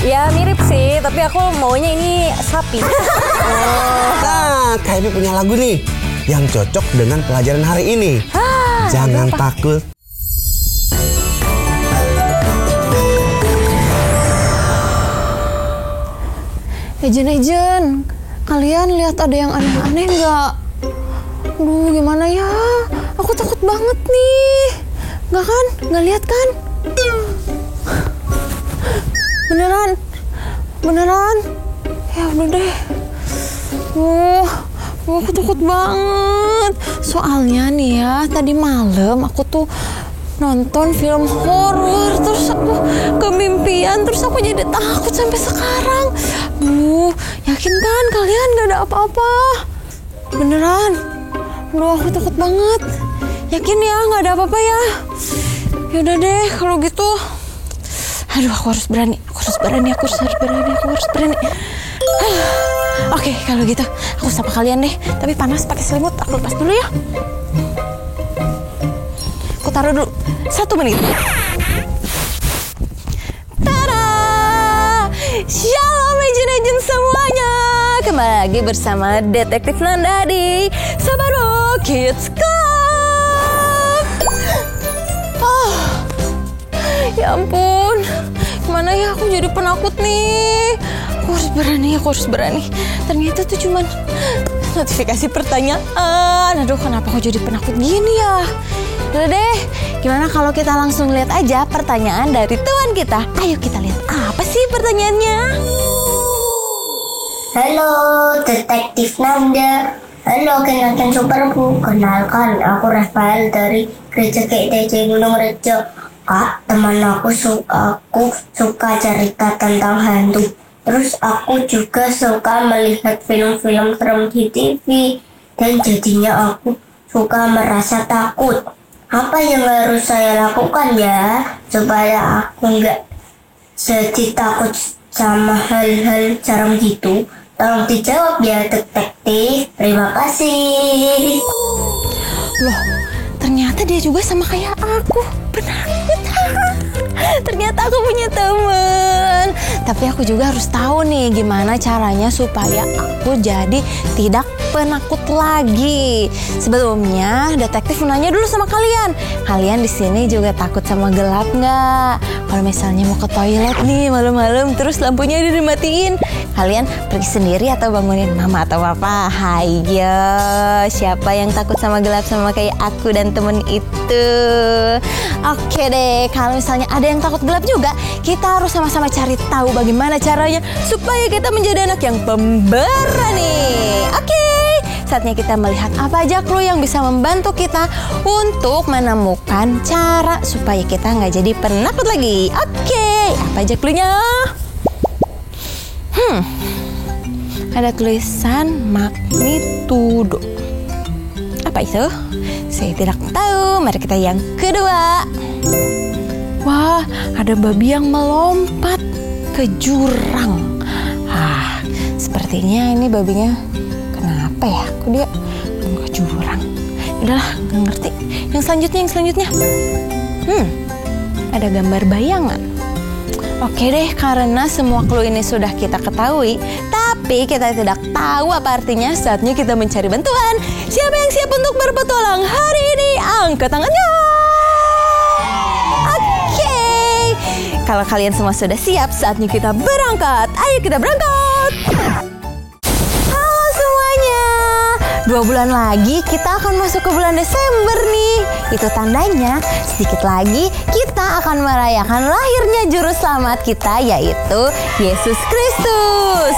Ya mirip sih, tapi aku maunya ini sapi. Nah, Kak Ebi punya lagu nih yang cocok dengan pelajaran hari ini. Jangan takut. Ejen, kalian lihat ada yang aneh-aneh nggak? Duh, gimana ya? Aku takut banget nih. Nggak kan? Nggak lihat kan? Beneran? Ya udah deh. Aku takut banget. Soalnya nih ya, tadi malam aku tuh nonton film horor, terus aku kemimpian, terus aku jadi takut sampai sekarang. Yakin kan kalian gak ada apa-apa? Beneran? Aku takut banget. Yakin ya gak ada apa-apa ya? Yaudah deh kalau gitu. Aku harus berani. Oke, kalau gitu aku sapa kalian deh. Tapi panas pakai selimut, aku lepas dulu ya. Aku taruh dulu 1 menit. Tada! Shalom Agent semuanya. Kembali lagi bersama Detektif Nanda di Sabaru Kids Club. Ya ampun, gimana ya, aku jadi penakut nih. Aku harus berani. Ternyata tuh cuman notifikasi pertanyaan. Aduh, kenapa aku jadi penakut gini ya? Udah deh, gimana kalau kita langsung lihat aja pertanyaan dari tuan kita. Ayo kita lihat apa sih pertanyaannya. Halo, Detektif Nanda. Halo, Kenalkan Superbu. Kenalkan, aku Rafael dari Gereja GTC Gunung Rejo. Kak, teman aku suka cerita tentang hantu. Terus aku juga suka melihat film-film serem di TV. Dan jadinya aku suka merasa takut. Apa yang harus saya lakukan ya, supaya aku nggak jadi takut sama hal-hal serem gitu? Tolong dijawab ya, detektif. Terima kasih. Loh, ternyata dia juga sama kayak aku. Benar. Ternyata aku punya teman. Tapi aku juga harus tahu nih gimana caranya supaya aku jadi tidak penakut lagi. Sebelumnya, detektif nanya dulu sama kalian. Kalian di sini juga takut sama gelap nggak? Kalau misalnya mau ke toilet nih malam-malam terus lampunya dimatiin, kalian pergi sendiri atau bangunin mama atau papa? Hayo, siapa yang takut sama gelap sama kayak aku dan temen itu? Oke deh, kalau misalnya ada yang takut gelap juga, kita harus sama-sama cari tahu bagaimana caranya supaya kita menjadi anak yang pemberani. Oke, saatnya kita melihat apa aja clue yang bisa membantu kita untuk menemukan cara supaya kita nggak jadi penakut lagi. Oke, apa aja clue-nya? Ada tulisan magnitudo. Apa itu? Saya tidak tahu. Mari kita yang kedua. Wah, ada babi yang melompat ke jurang. Sepertinya ini babinya kenapa ya? Kok dia ke jurang? Udahlah, nggak ngerti. Yang selanjutnya. Ada gambar bayangan. Oke deh, karena semua clue ini sudah kita ketahui, tapi kita tidak tahu apa artinya, saatnya kita mencari bantuan. Siapa yang siap untuk berpetualang hari ini? Angkat tangannya. Oke, kalau kalian semua sudah siap, saatnya kita berangkat. Ayo kita berangkat. Halo semuanya. 2 bulan lagi kita akan masuk ke bulan Desember nih. Itu tandanya sedikit lagi kita akan merayakan lahirnya juru selamat kita, yaitu Yesus Kristus.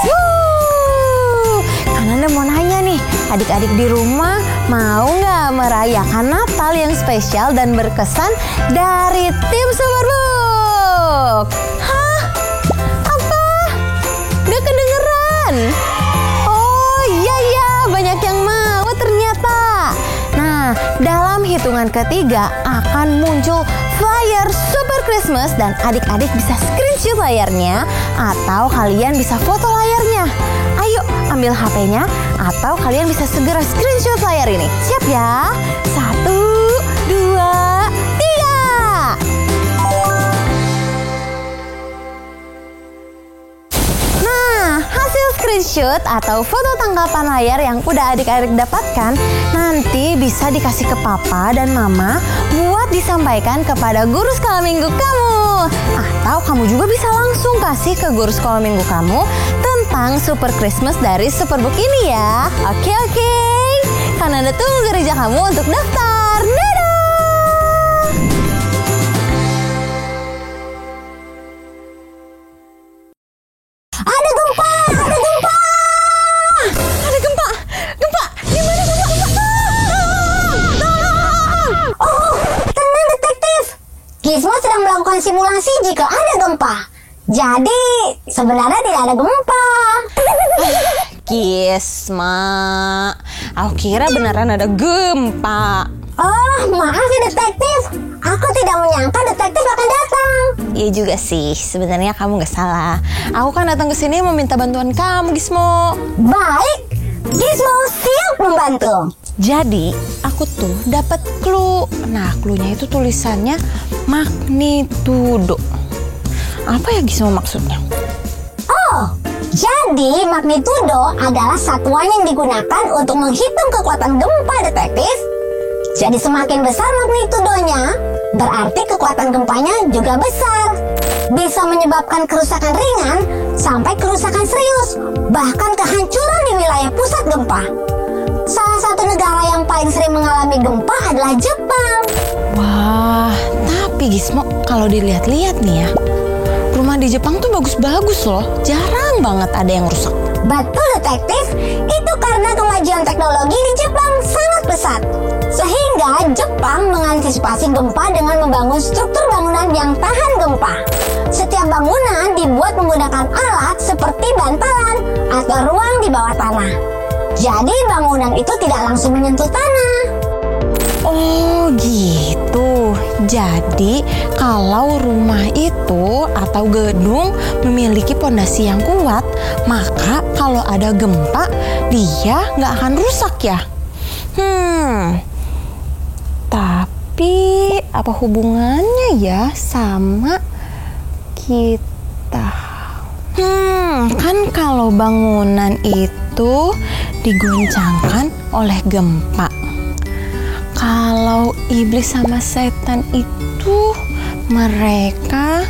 Kananda mau nanya nih, adik-adik di rumah mau nggak merayakan Natal yang spesial dan berkesan dari tim Superbook? Hah? Apa? Gak kedengeran? Oh iya, banyak yang mau ternyata. Nah, dalam hitungan ketiga akan muncul flyer Super Christmas dan adik-adik bisa screenshot layarnya atau kalian bisa foto layarnya. Ayo ambil HP-nya atau kalian bisa segera screenshot layar ini. Siap ya? 1, 2, 3. screenshot atau foto tangkapan layar yang udah adik-adik dapatkan nanti bisa dikasih ke papa dan mama buat disampaikan kepada guru sekolah minggu kamu. Atau kamu juga bisa langsung kasih ke guru sekolah minggu kamu tentang Super Christmas dari Superbook ini ya. Oke. Karena ada tunggu gereja kamu untuk daftar. Dadah! Ada gempa! Gempa! Di mana gempa? Oh, tenang detektif. Gizmo sedang melakukan simulasi jika ada gempa. Jadi, sebenarnya tidak ada gempa. Gisma, aku kira beneran ada gempa. Oh, maaf ya detektif. Aku tidak menyangka detektif akan datang. Iya juga sih, sebenarnya kamu gak salah. Aku kan datang ke sini mau minta bantuan kamu, Gismo. Baik, Gizmo siap membantu. Jadi, aku tuh dapat clue. Nah, clue-nya itu tulisannya magnitudo. Apa ya Gismo maksudnya? Oh, jadi magnitudo adalah satuan yang digunakan untuk menghitung kekuatan gempa detektif. Jadi semakin besar magnitudonya, berarti kekuatan gempanya juga besar. Bisa menyebabkan kerusakan ringan sampai kerusakan serius, bahkan kehancuran di wilayah pusat gempa. Salah satu negara yang paling sering mengalami gempa adalah Jepang. Wah, tapi Gismo kalau dilihat-lihat nih ya, rumah di Jepang tuh bagus-bagus loh. Jarang banget ada yang rusak. Betul detektif, itu karena kemajuan teknologi di Jepang sangat pesat. Sehingga Jepang mengantisipasi gempa dengan membangun struktur bangunan yang tahan gempa. Setiap bangunan dibuat menggunakan alat seperti bantalan atau ruang di bawah tanah. Jadi bangunan itu tidak langsung menyentuh tanah. Oh gitu. Jadi kalau rumah itu atau gedung memiliki pondasi yang kuat, maka kalau ada gempa dia nggak akan rusak ya. Tapi apa hubungannya ya sama kita? Kan kalau bangunan itu diguncangkan oleh gempa. Kalau iblis sama setan itu mereka,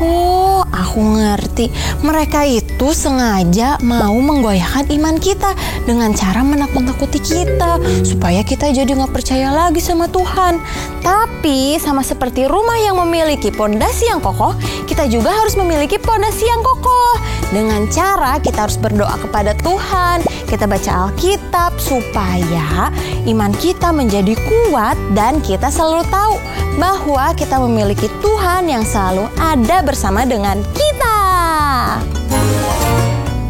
oh aku ngerti. Mereka itu sengaja mau menggoyahkan iman kita dengan cara menakut-nakuti kita supaya kita jadi nggak percaya lagi sama Tuhan. Tapi sama seperti rumah yang memiliki pondasi yang kokoh, kita juga harus memiliki pondasi yang kokoh. Dengan cara kita harus berdoa kepada Tuhan, kita baca Alkitab supaya iman kita menjadi kuat dan kita selalu tahu bahwa kita memiliki Tuhan yang selalu ada bersama dengan kita.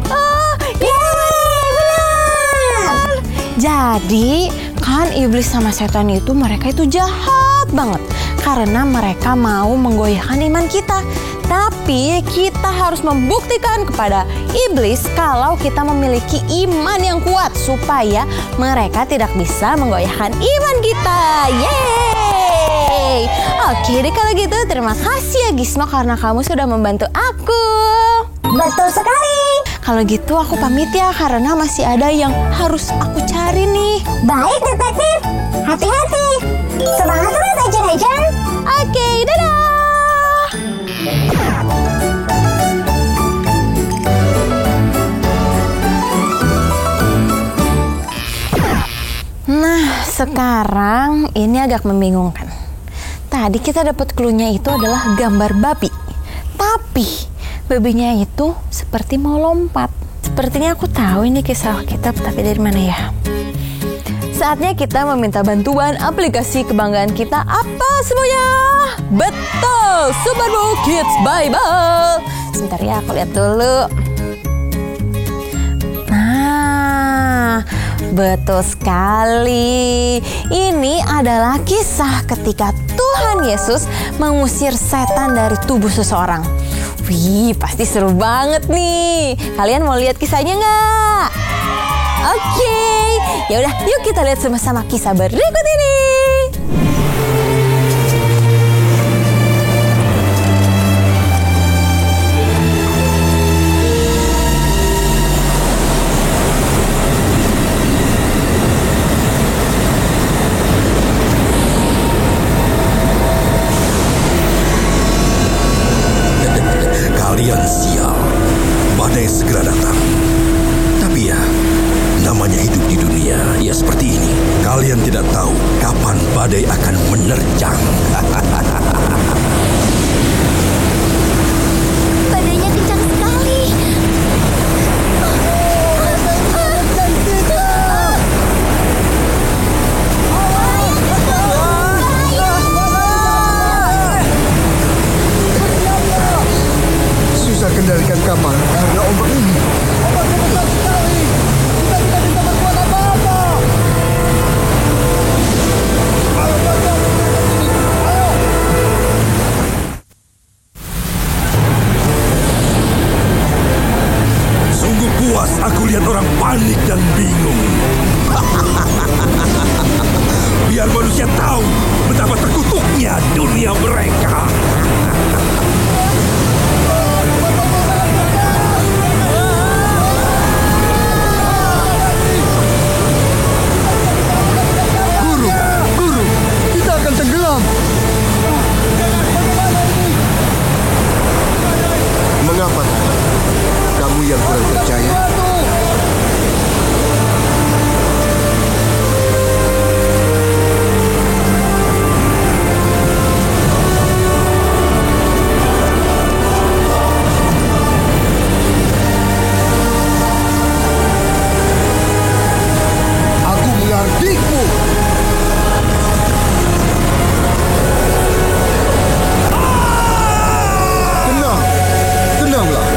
Oh, benar. Jadi kan iblis sama setan itu mereka itu jahat banget karena mereka mau menggoyahkan iman kita. Tapi kita harus membuktikan kepada iblis kalau kita memiliki iman yang kuat supaya mereka tidak bisa menggoyahkan iman kita. Yeay! Oke deh kalau gitu, terima kasih ya Gismo karena kamu sudah membantu aku. Betul sekali. Kalau gitu aku pamit ya karena masih ada yang harus aku cari nih. Baik detektif, hati-hati. Semangat terus Ejen. Oke, dadah. Nah, sekarang ini agak membingungkan. Tadi kita dapat clue-nya itu adalah gambar babi. Tapi babinya itu seperti mau lompat. Sepertinya aku tahu ini kisah Alkitab, tapi dari mana ya? Saatnya kita meminta bantuan aplikasi kebanggaan kita. Apa semuanya? Betul, Superbook Kids Bible. Sebentar ya, aku lihat dulu. Nah, betul sekali. Ini adalah kisah ketika Tuhan Yesus mengusir setan dari tubuh seseorang. Wih, pasti seru banget nih. Kalian mau lihat kisahnya nggak? Oke, ya udah, yuk kita lihat sama-sama kisah berikut ini. seperti ini, kalian tidak tahu kapan badai akan menerjang. Badainya kencang sekali. Susah kendalikan kapal karena ombak ini. Ombaknya besar sekali. Kita tidak bisa berbuat apa-apa. Ayo, Bajak, kita ke sini. Ayo. Sungguh puas aku lihat orang panik dan bingung. Biar manusia tahu betapa terkutuknya dunia mereka. Guru, kita akan tenggelam. Mengapa, Tara? Kamu yang kurang percaya? Aku menghardimu. Tenanglah.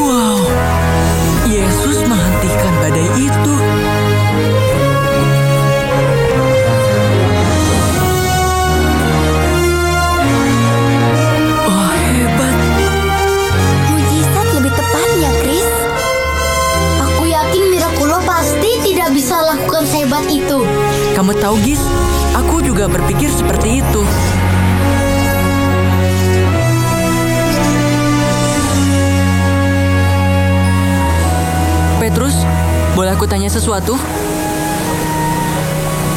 Wow, Yesus menghentikan badai itu. Oh, hebat. Mujizat lebih tepatnya, Chris. Aku yakin Miraculo pasti tidak bisa lakukan sehebat itu. Kamu tahu, Gis, aku juga berpikir seperti itu. Petrus, boleh aku tanya sesuatu?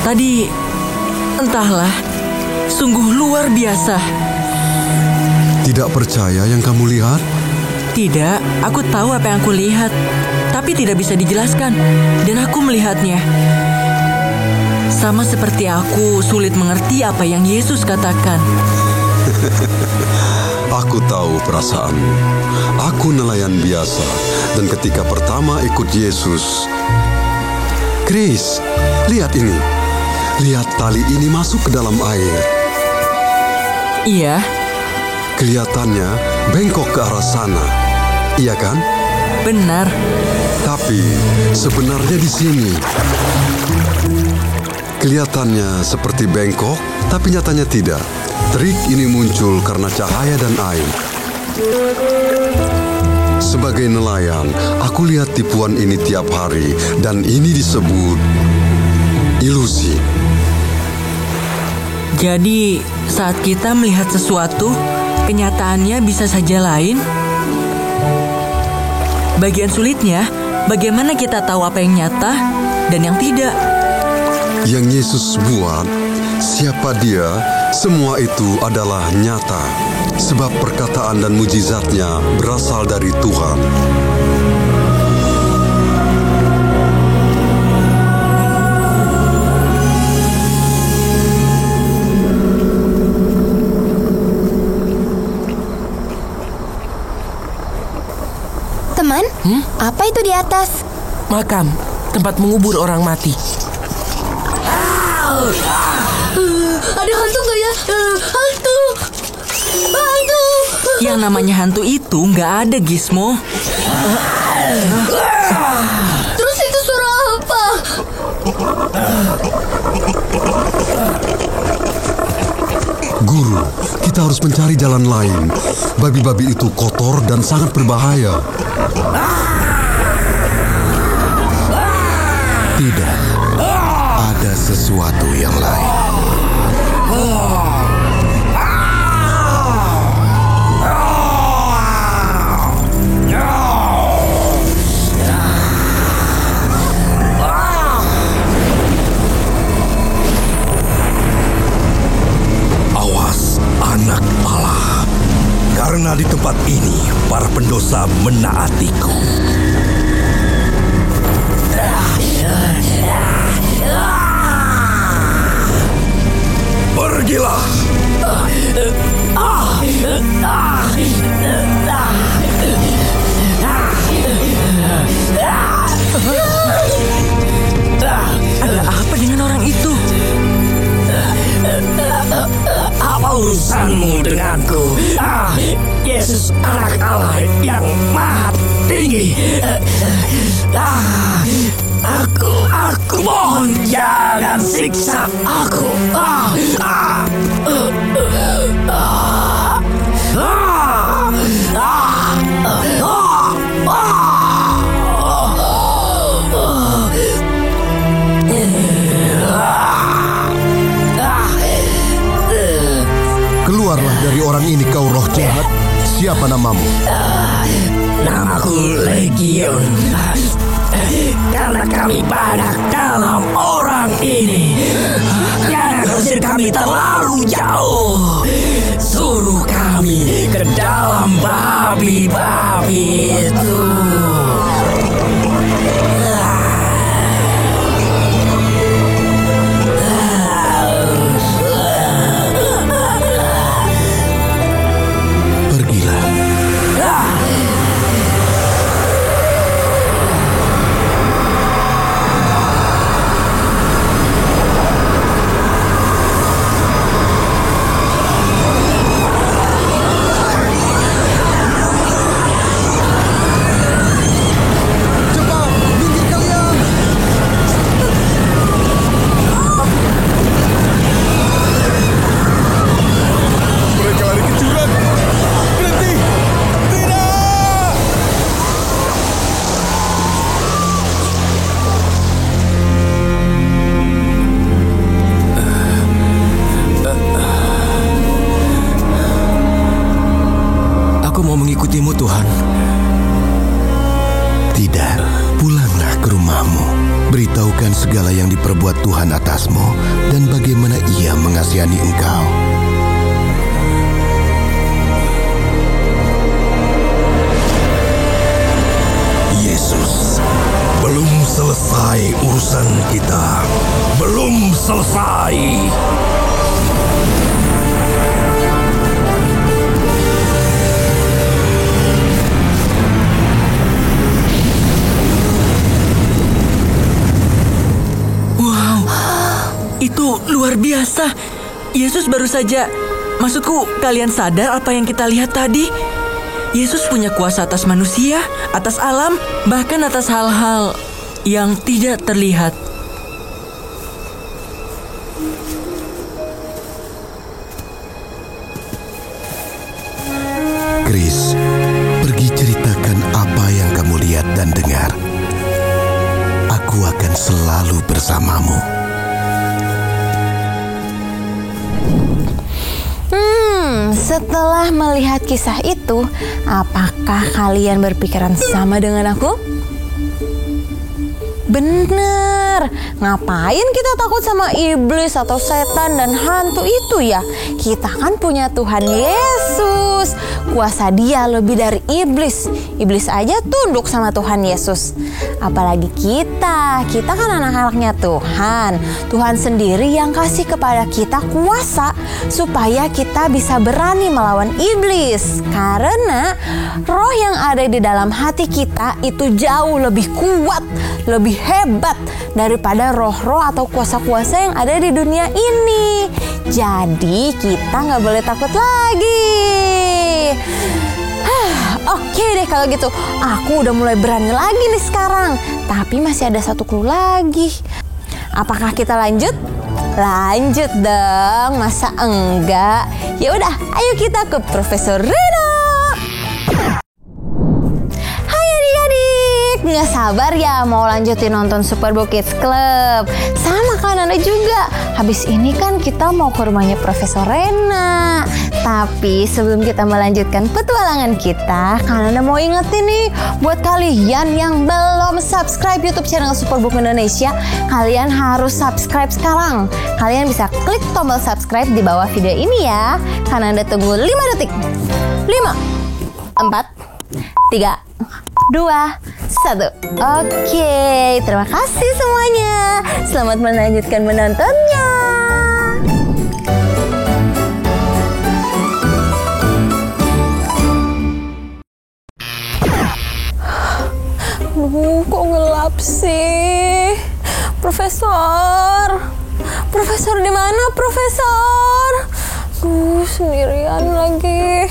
Tadi, entahlah, sungguh luar biasa. Tidak percaya yang kamu lihat? Tidak, aku tahu apa yang aku lihat, tapi tidak bisa dijelaskan, dan aku melihatnya. Sama seperti aku sulit mengerti apa yang Yesus katakan. Aku tahu perasaanmu. Aku nelayan biasa, dan ketika pertama ikut Yesus, Chris, lihat ini. Lihat tali ini masuk ke dalam air. Iya, Kelihatannya bengkok ke arah sana. Iya kan? benar. Tapi sebenarnya di sini. Kelihatannya seperti bengkok, tapi nyatanya tidak. Trik ini muncul karena cahaya dan air. Sebagai nelayan, aku lihat tipuan ini tiap hari, dan ini disebut ilusi. Jadi, saat kita melihat sesuatu, kenyataannya bisa saja lain. Bagian sulitnya, bagaimana kita tahu apa yang nyata dan yang tidak. Yang Yesus buat, siapa Dia, semua itu adalah nyata. Sebab perkataan dan mujizatnya berasal dari Tuhan. Teman, apa itu di atas? Makam, tempat mengubur orang mati. Ada hantu nggak ya? Hantu! Hantu! Yang namanya hantu itu nggak ada, Gizmo. Terus itu suara apa? Guru, kita harus mencari jalan lain. Babi-babi itu kotor dan sangat berbahaya. Tidak, ada sesuatu yang lain. Karena di tempat ini para pendosa menaatiku. Pergilah. Ada apa dengan orang itu? Apa urusanmu denganku? Yesus anak Allah yang maha tinggi. Aku mohon jangan siksa aku. Keluarlah dari orang ini, kau roh jahat. Siapa namamu? Namaku Legion. Karena kami banyak dalam orang ini. Jangan usir kami terlalu jauh. Suruh kami ke dalam babi-babi itu. Tuhan. Tidak, pulanglah ke rumahmu. Beritahukan segala yang diperbuat Tuhan atasmu dan bagaimana Ia mengasihani engkau. Yesus, belum selesai urusan kita. Belum selesai. Itu luar biasa. Yesus baru saja... Maksudku, kalian sadar apa yang kita lihat tadi? Yesus punya kuasa atas manusia, atas alam, bahkan atas hal-hal yang tidak terlihat. Chris, pergi ceritakan apa yang kamu lihat dan dengar. Aku akan selalu bersamamu. Setelah melihat kisah itu, apakah kalian berpikiran sama dengan aku? Bener, ngapain kita takut sama iblis atau setan dan hantu itu ya? Kita kan punya Tuhan Yesus. Kuasa Dia lebih dari iblis. Iblis aja tunduk sama Tuhan Yesus. Apalagi kita kan anak-anaknya Tuhan. Tuhan sendiri yang kasih kepada kita kuasa supaya kita bisa berani melawan iblis. Karena roh yang ada di dalam hati kita itu jauh lebih kuat, lebih hebat daripada roh-roh atau kuasa-kuasa yang ada di dunia ini. Jadi kita nggak boleh takut lagi. Oke deh kalau gitu, aku udah mulai berani lagi nih sekarang. Tapi masih ada satu clue lagi. Apakah kita lanjut? Lanjut dong, masa enggak? Ya udah, ayo kita ke Profesor Reno. Hai adik-adik, nggak sabar ya mau lanjutin nonton Super Bowl Kids Club. Sama kan Anda juga. Habis ini kan kita mau ke rumahnya Profesor Rena. Tapi sebelum kita melanjutkan petualangan kita, kalian mau ingetin nih, buat kalian yang belum subscribe YouTube channel Superbook Indonesia, kalian harus subscribe sekarang. Kalian bisa klik tombol subscribe di bawah video ini ya. Karena Anda tunggu 5 detik. 5, 4, 3, 2, 1. Oke, terima kasih semuanya. Selamat melanjutkan menontonnya. Kok gelap sih? Profesor di mana, Profesor? Sendirian lagi.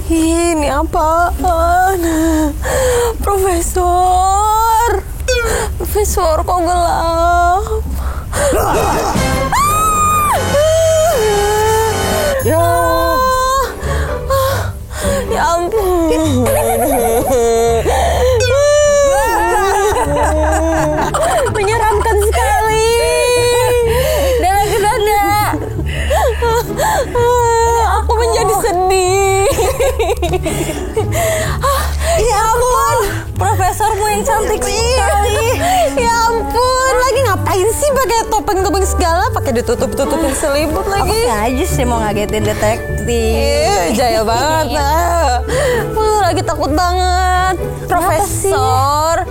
Ini apaan? Profesor, kok gelap? Ya ampun. Menyeramkan sekali. Dada. Aku menjadi sedih. Ya ampun, profesormu yang cantik sekali. Ya ampun, lagi ngapain sih pakai topeng-topeng segala, pakai ditutup-tutupin selimut lagi? Aku aja sih mau ngagetin detektif. Jaya banget. Lagi takut banget, Profesor.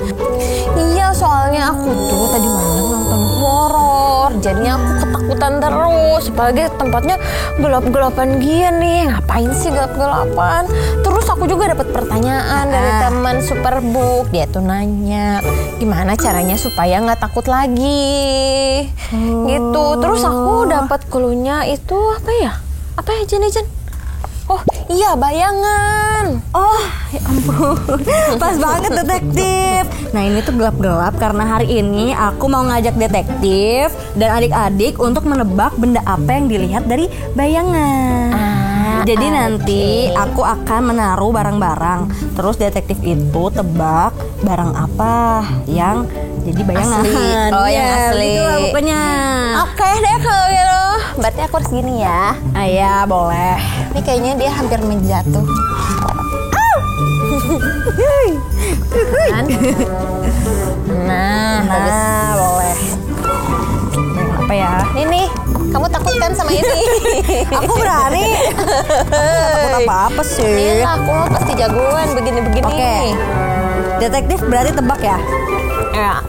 Iya, soalnya aku tuh tadi malam nonton horor, jadinya aku ketakutan terus. Apalagi tempatnya gelap-gelapan gini. Ngapain sih gelap-gelapan? Terus aku juga dapat pertanyaan dari teman Superbook. Dia tuh nanya, gimana caranya supaya nggak takut lagi? Gitu. Terus aku dapat cluenya itu apa ya, Jen? Oh iya, bayangan. Oh ya ampun, pas banget detektif. Nah ini tuh gelap-gelap karena hari ini aku mau ngajak detektif dan adik-adik untuk menebak benda apa yang dilihat dari bayangan. Jadi nanti aku akan menaruh barang-barang, terus detektif itu tebak barang apa yang jadi bayangan. Asli. Oh yang asli. Gitu lah pokoknya. Oke deh kalau gitu. Berarti aku harus gini ya. Ya boleh. Ini kayaknya dia hampir menjatuh. Nah, bagus. Boleh. Apa ya? Ini kamu takut kan sama ini? Aku berani. Aku takut apa-apa sih. Ini aku pasti jagoan begini-begini. Oke. Detektif berarti tebak ya? Ya.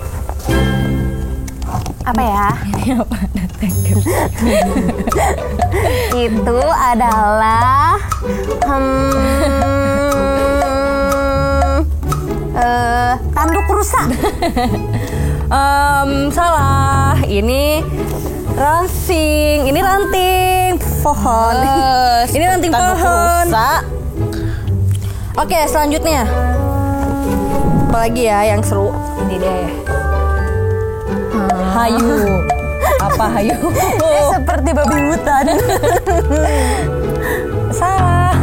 Apa ya? Ini apa detektif? Itu adalah tanduk rusa. Salah. Ini ranting. Ini ranting pohon. Ini ranting pohon. Rusa. Oke, selanjutnya. Apalagi ya yang seru? Ini deh. Hayu. Apa hayu? Seperti babi hutan. Salah.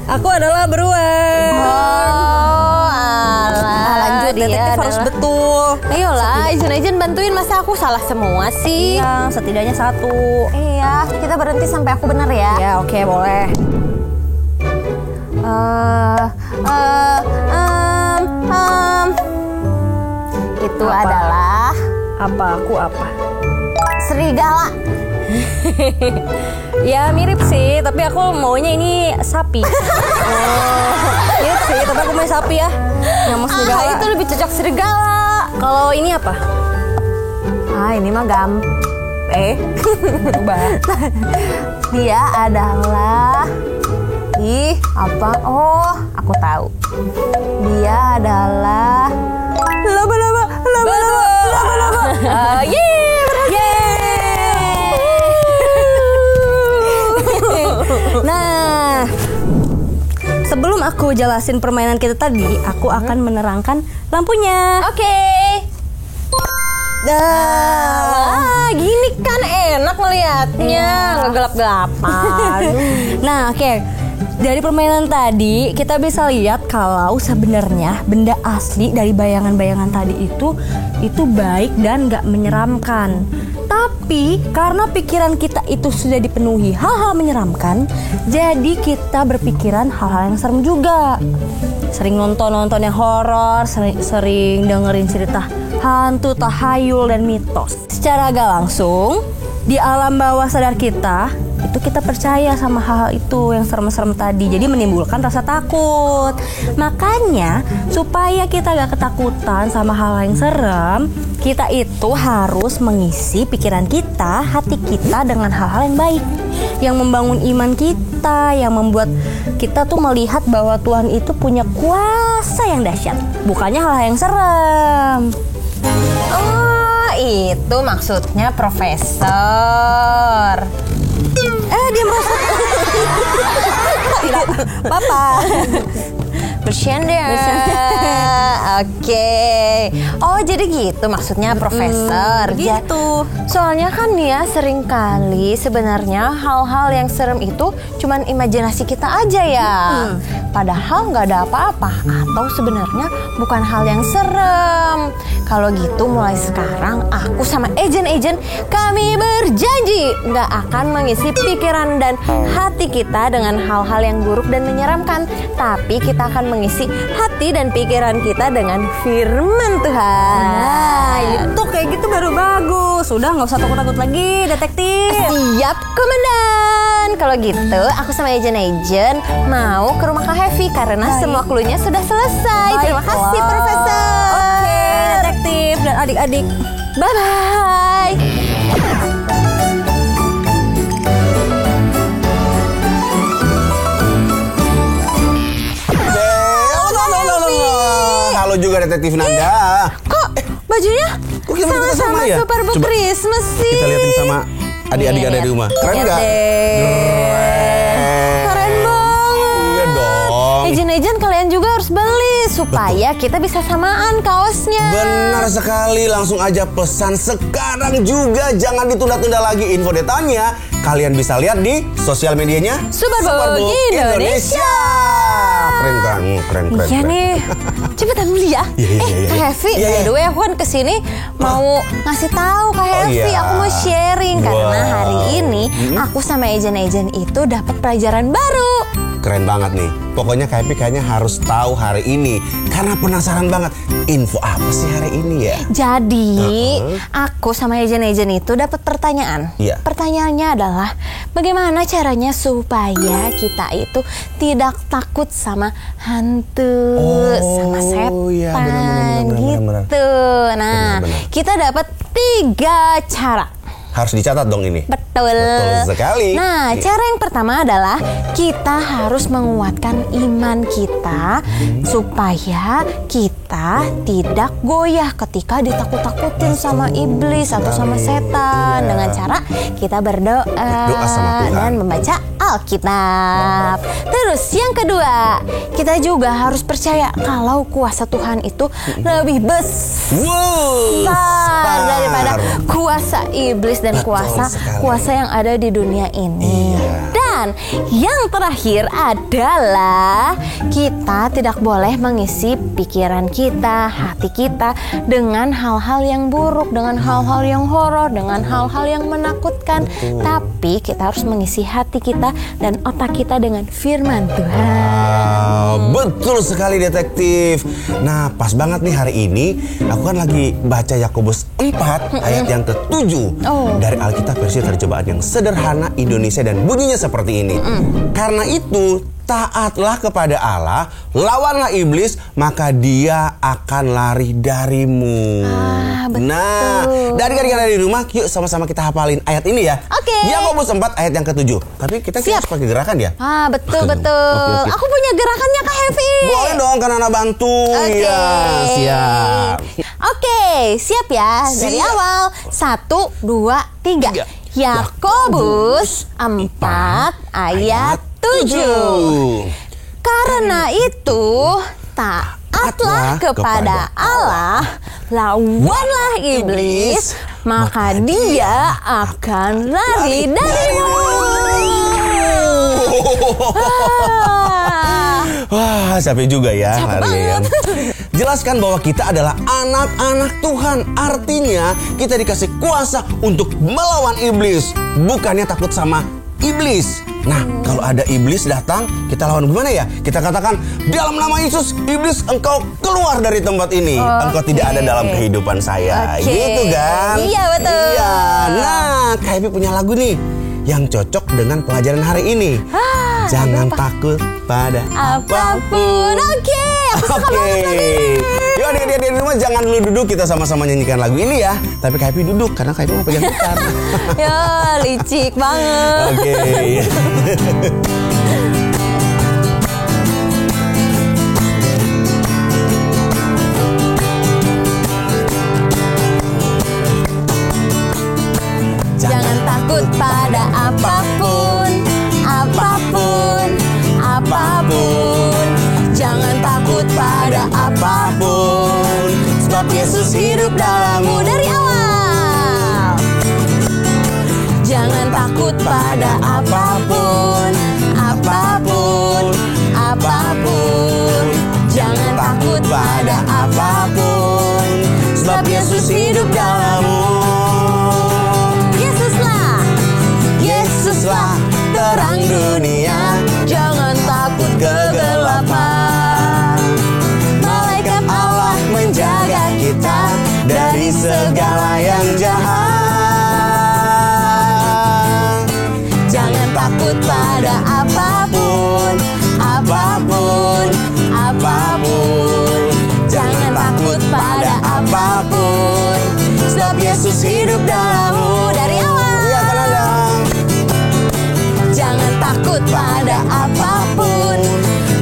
Aku adalah beruang. Oh, alah. Lanjut, detektif harus betul. Ayolah, Ijen bantuin, masa aku salah semua sih? Iya, setidaknya satu. Iya, kita berhenti sampai aku benar ya. Ya, oke, boleh. Itu Apa? adalah Apa? Aku apa? serigala. Ya mirip sih, tapi aku maunya ini sapi. Mirip sih, tapi aku mau sapi ya. Nggak mau serigala. Itu lebih cocok serigala. Kalau ini apa? Ini mah Ubah. Dia adalah apa? Oh, aku tahu. Dia adalah laba-laba. Nah, sebelum aku jelasin permainan kita tadi, aku akan menerangkan lampunya. Oke. Gini kan enak melihatnya, nggak gelap-gelapan. Nah, oke. Dari permainan tadi kita bisa lihat kalau sebenarnya benda asli dari bayangan-bayangan tadi itu baik dan nggak menyeramkan. Tapi karena pikiran kita itu sudah dipenuhi hal-hal menyeramkan, jadi kita berpikiran hal-hal yang serem juga. Sering nonton yang horor, sering dengerin cerita hantu, tahayul, dan mitos. Secara agak langsung, di alam bawah sadar kita, itu kita percaya sama hal-hal itu yang serem-serem tadi. Jadi menimbulkan rasa takut. Makanya supaya kita gak ketakutan sama hal yang serem, kita itu harus mengisi pikiran kita, hati kita dengan hal-hal yang baik, yang membangun iman kita, yang membuat kita tuh melihat bahwa Tuhan itu punya kuasa yang dahsyat, bukannya hal-hal yang serem. Oh, itu maksudnya profesor. Dia merasa tidak apa-apa. Bercanda. Oke. Oh, jadi gitu maksudnya profesor. Gitu. Soalnya kan ya sering kali sebenarnya hal-hal yang serem itu cuman imajinasi kita aja ya. Padahal nggak ada apa-apa, atau sebenarnya bukan hal yang serem. Kalau gitu mulai sekarang aku sama agent kami berjanji nggak akan mengisi pikiran dan hati kita dengan hal-hal yang buruk dan menyeramkan, tapi kita akan mengisi hati dan pikiran kita dengan firman Tuhan. Nah, itu kayak gitu baru bagus. Udah nggak usah takut-takut lagi, detektif. Siap, komandan. Kalau gitu, aku sama agent mau ke rumah Kak Heavy karena semua cluenya sudah selesai. Terima kasih, Profesor. Oke, detektif dan adik-adik. Bye-bye. Halo juga detektif Nanda. Kok bajunya sama-sama ya? Super Bowl Christmas sih? Kita liatin sama adik-adik ada di rumah. Keren nggak? Keren banget. Iya dong. Agent kalian juga harus beli supaya kita bisa samaan kaosnya. Benar sekali, langsung aja pesan sekarang juga, jangan ditunda-tunda lagi. Info detailnya kalian bisa lihat di sosial medianya Superbook Indonesia. Keren. Iya nih, cepetan beli ya. Kak Heavy, by the way aku kan kesini mau ngasih tahu Kak Heavy, aku mau sharing karena hari ini aku sama agent itu dapat pelajaran baru. Keren banget nih. Pokoknya Kak Heavy kayaknya harus tahu hari ini karena penasaran banget. Info apa sih hari ini ya? Jadi aku sama agent itu dapat pertanyaan. Iya. Pertanyaannya adalah bagaimana caranya supaya kita itu tidak takut sama hantu, sama setan, iya, benar. gitu. Nah, kita dapat 3 cara. Harus dicatat dong ini. Betul sekali. Nah, cara yang pertama adalah kita harus menguatkan iman kita supaya kita tidak goyah ketika ditakut-takutin sama iblis atau sama setan, dengan cara kita berdoa sama Tuhan dan membaca Alkitab. Terus yang kedua, kita juga harus percaya kalau kuasa Tuhan itu lebih besar daripada kuasa iblis dan kuasa yang ada di dunia ini. Dan yang terakhir adalah kita tidak boleh mengisi pikiran kita, hati kita dengan hal-hal yang buruk, dengan hal-hal yang horor, dengan hal-hal yang menakutkan. Tapi kita harus mengisi hati kita dan otak kita dengan firman Tuhan. Betul sekali detektif. Nah, pas banget nih hari ini aku kan lagi baca Yakobus 4 ayat yang ke-7 dari Alkitab versi terjemahan yang sederhana Indonesia, dan bunyinya seperti ini. Karena itu taatlah kepada Allah, lawanlah iblis, maka dia akan lari darimu. Nah, dari di rumah, yuk sama-sama kita hafalin ayat ini ya. Oke. Yakobus 4 ayat yang ke-7. Tapi kita harus pakai gerakan ya. Betul. Oke. Aku punya gerakannya Kak Heavy. Boleh dong, kan Anak bantu. Iya, siap. Oke, siap ya. Dari awal 1, 2, 3. Yakobus 4 ayat 7. Karena itu taatlah kepada Allah, lawanlah iblis, maka dia akan lari darimu. Wah, capek juga ya Capek hari banget. jelaskan bahwa kita adalah anak-anak Tuhan. Artinya kita dikasih kuasa untuk melawan iblis, bukannya takut sama iblis. Nah, kalau ada iblis datang, kita lawan gimana ya? Kita katakan, dalam nama Yesus, iblis engkau keluar dari tempat ini. Engkau tidak ada dalam kehidupan saya. Gitu kan? Iya, betul. Iya. Nah, Kak Happy punya lagu nih yang cocok dengan pelajaran hari ini. Jangan takut pada apapun. Oke. Yuk dia di rumah jangan dulu duduk, kita sama-sama nyanyikan lagu ini ya. Tapi Kak Happy duduk karena Kak Happy mau pegang gitar. Ya, licik banget. Oke. Jangan takut pada apapun, apapun, apapun. Jangan takut pada apapun, sebab Yesus hidup dalammu dari awal. Jangan takut pada apapun, apapun, apapun. Jangan takut pada apapun, sebab Yesus hidup dalammu. Yesuslah terang dunia, jangan takut kegelapan. Malaikat Allah menjaga kita dari segala yang jahat. Jangan takut pada apapun, apapun, apapun. Jangan takut pada apapun, sebab Yesus hidup dalammu dari awal. Jangan takut pada apapun,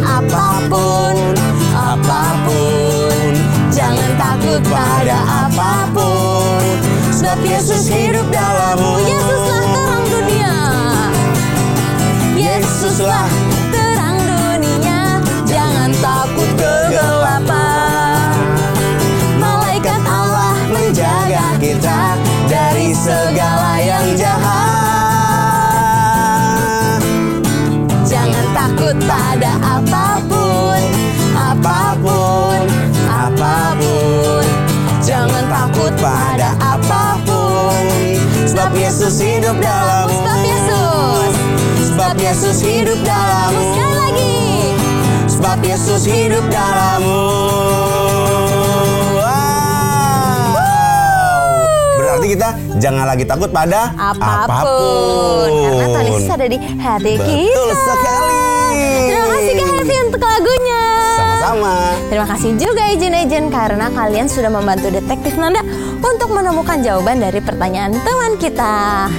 apapun, apapun. Jangan takut pada apapun, sebab Yesus hidup dalammu. Yesuslah terang dunia, Yesuslah terang dunia. Jangan takut kegelapan. Malaikat Allah menjaga kita dari segala yang jahat. Takut pada apapun, apapun, apapun. Jangan takut pada apapun, sebab Yesus hidup dalammu. Sebab Yesus hidup dalammu. Sekali lagi. Sebab Yesus hidup dalammu. Berarti kita jangan lagi takut pada apapun. Karena Tuhan Yesus ada di hati kita. Betul sekali. Terima kasih Kak Happy untuk lagunya. Sama-sama. Terima kasih juga Ejen karena kalian sudah membantu Detektif Nanda untuk menemukan jawaban dari pertanyaan teman kita.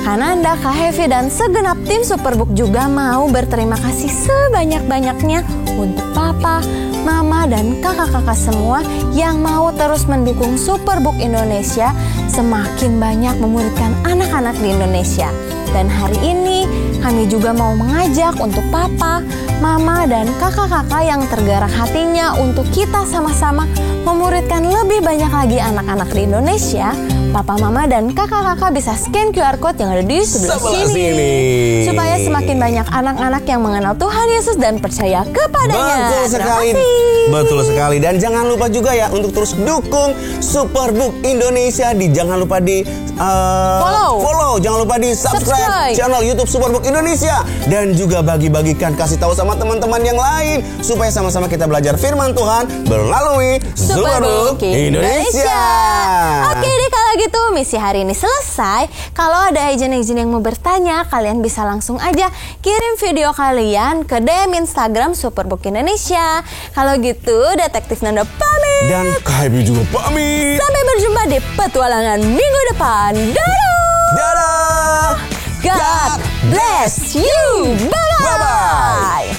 Karena Anda, Kak Happy dan segenap tim Superbook juga mau berterima kasih sebanyak-banyaknya untuk Papa, Mama, dan kakak-kakak semua yang mau terus mendukung Superbook Indonesia semakin banyak memuridkan anak-anak di Indonesia. Dan hari ini kami juga mau mengajak untuk Papa, Mama, dan kakak-kakak yang tergerak hatinya untuk kita sama-sama memuridkan lebih banyak lagi anak-anak di Indonesia. Papa, Mama, dan kakak-kakak bisa scan QR Code yang ada di sebelah sini. Supaya semakin banyak anak-anak yang mengenal Tuhan Yesus dan percaya kepadanya. Betul sekali. Betul sekali. Dan jangan lupa juga ya untuk terus dukung Superbook Indonesia. Jangan lupa di follow. Jangan lupa di subscribe channel YouTube Superbook Indonesia. Dan juga bagi-bagikan, kasih tahu sama teman-teman yang lain supaya sama-sama kita belajar firman Tuhan melalui Superbook Indonesia. Oke deh, kalau gitu misi hari ini selesai. Kalau ada agent-agent yang mau bertanya, kalian bisa langsung aja kirim video kalian ke DM Instagram Superbook Indonesia. Kalau gitu, Detektif Nanda pamit. Dan Kak Happy juga pamit. Sampai berjumpa di petualangan minggu depan. Dadah! God bless you. Bye-bye.